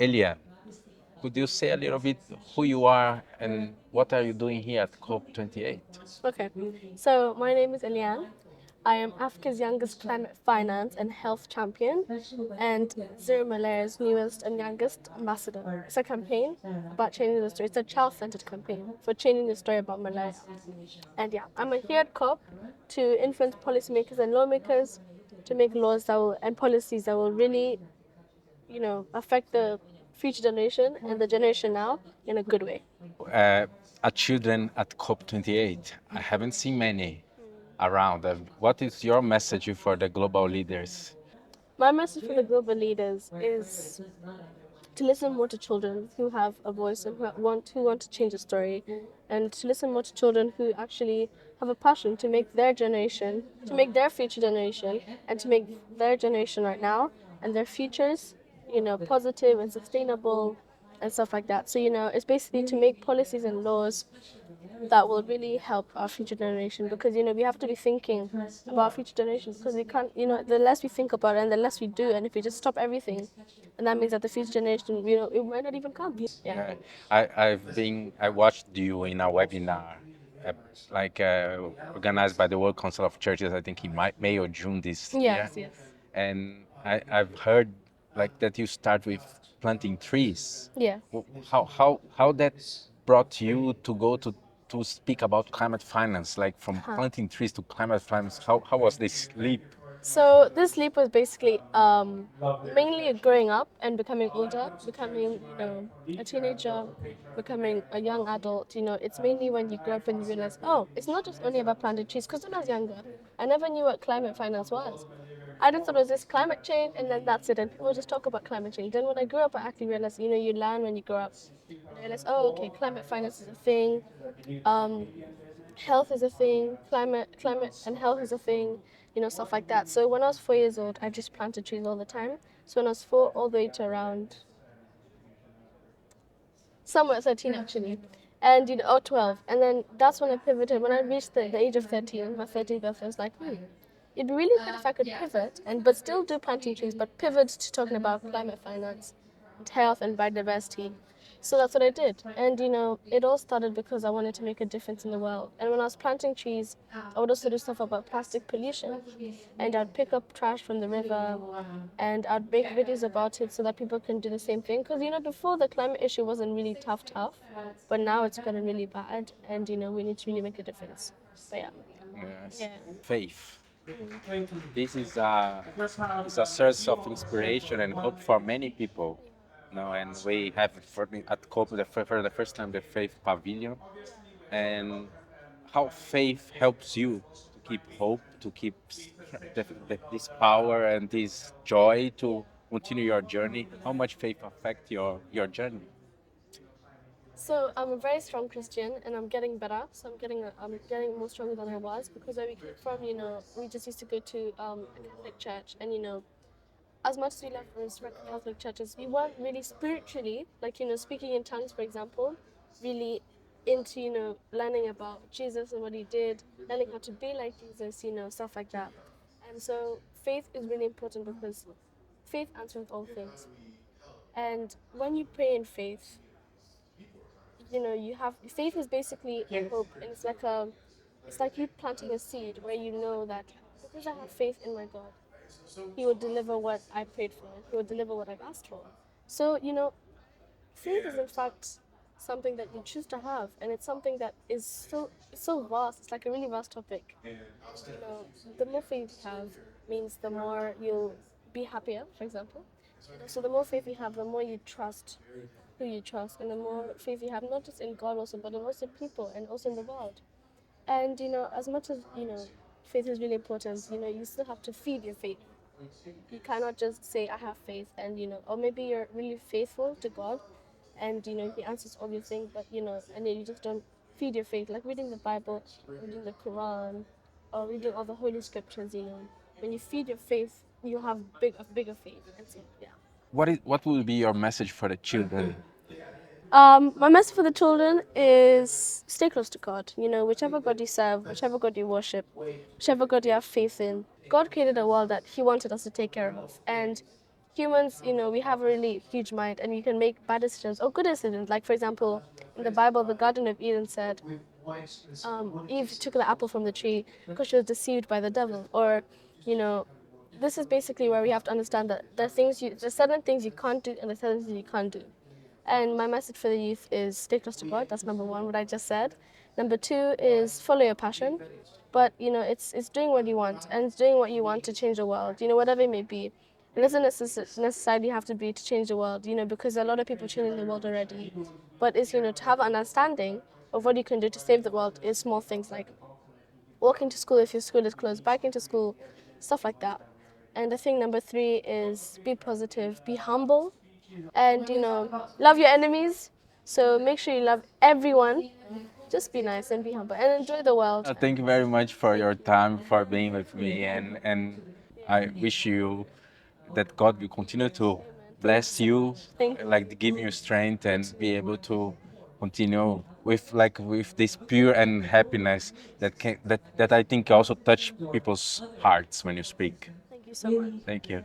Ellyanne, could you say a little bit who you are and what are you doing here at COP28? Okay, so my name is Ellyanne. I am Africa's youngest climate finance and health champion and Zero Malaria's newest and youngest ambassador. It's a campaign about changing the story. It's a child-centered campaign for changing the story about malaria. And yeah, I'm here at COP to influence policymakers and lawmakers to make laws that will and policies that will really, affect the future generation and the generation now in a good way. Uh, at children at COP28, I haven't seen many around. What is your message for the global leaders? My message for the global leaders is to listen more to children who have a voice and who want to change the story, and to listen more to children who actually have a passion to make their generation, to make their future generation, and to make their generation right now and their futures, positive and sustainable and stuff like that. So, it's basically to make policies and laws that will really help our future generation, because we have to be thinking about future generations, because we can't, the less we think about it and the less we do, and if we just stop everything, and that means that the future generation, it might not even come. Yeah. I watched you in a webinar, uh, organized by the World Council of Churches. I think in May or June this year, Yes. and I've heard like that you start with planting trees. Yeah. How that brought you to go to speak about climate finance, like from planting trees to climate finance? How was this leap? So this leap was basically mainly growing up and becoming older, becoming a teenager, becoming a young adult. It's mainly when you grow up and you realize, oh, it's not just only about planting trees. Because when I was younger, I never knew what climate finance was. I just thought it was this climate change, and then that's it. And people just talk about climate change. Then when I grew up, I actually realized, you learn when you grow up. And I realized, oh, okay, climate finance is a thing. Um, Health is a thing, climate and health is a thing, stuff like that. So when I was 4 years old, I just planted trees all the time. So when I was 4 all the way to around somewhere 13 actually, and or 12, and then that's when I pivoted. When I reached the age of 13, my 13th birthday, I was like, it'd be really good if I could pivot but still do planting trees, but pivot to talking about climate finance and health and biodiversity. So that's what I did. And it all started because I wanted to make a difference in the world. And when I was planting trees, I would also do stuff about plastic pollution. And I'd pick up trash from the river, and I'd make videos about it so that people can do the same thing. Because before, the climate issue wasn't really tough, but now it's gotten really bad, and we need to really make a difference. But yeah. Yes. Yeah. Faith. This is a source of inspiration and hope for many people. And we have at COP for the first time the Faith Pavilion, and how faith helps you to keep hope, to keep this power and this joy to continue your journey. How much faith affect your journey? So I'm a very strong Christian, and I'm getting better. So I'm getting more stronger than I was, because where we came from, we just used to go to a Catholic church, and as much as we love and respect Catholic churches, we weren't really spiritually, like speaking in tongues, for example, really into learning about Jesus and what he did, learning how to be like Jesus, stuff like that. And so faith is really important, because faith answers all things. And when you pray in faith, you have faith is basically a hope, and it's like you planting a seed where you know that because I have faith in my God, he will deliver what I prayed for. He will deliver what I've asked for. So, faith is in fact something that you choose to have, and it's something that is so vast. It's like a really vast topic. The more faith you have means the more you'll be happier, for example. So the more faith you have, the more you trust who you trust, and the more faith you have, not just in God also, but also in people and also in the world. And as much as faith is really important, you still have to feed your faith. You cannot just say I have faith, and or maybe you're really faithful to God, and he answers all your things, but and then you just don't feed your faith, like reading the Bible, reading the Quran, or reading all the holy scriptures. When you feed your faith, you have a bigger faith. And so yeah. What will be your message for the children? My message for the children is stay close to God. Whichever God you serve, whichever God you worship, whichever God you have faith in, God created a world that he wanted us to take care of. And humans, we have a really huge mind, and we can make bad decisions or good decisions. Like, for example, in the Bible, the Garden of Eden said, Eve took the apple from the tree because she was deceived by the devil. Or, you know, this is basically where we have to understand that there's certain things you can't do and there's certain things you can't do. And my message for the youth is stay close to God. That's number one, what I just said. Number two is follow your passion. But it's doing what you want, and it's doing what you want to change the world. Whatever it may be. It doesn't necessarily have to be to change the world. Because a lot of people changing the world already. But it's to have an understanding of what you can do to save the world is small things like walking to school if your school is closed, biking to school, stuff like that. And I think number three is be positive, be humble, and love your enemies. So make sure you love everyone. Just be nice and be humble and enjoy the world. Thank you very much for your time, for being with me, and I wish you that God will continue to bless you, Thank you. like give you strength and be able to continue with this pure and happiness that I think also touch people's hearts when you speak. Thank you so much. Thank you.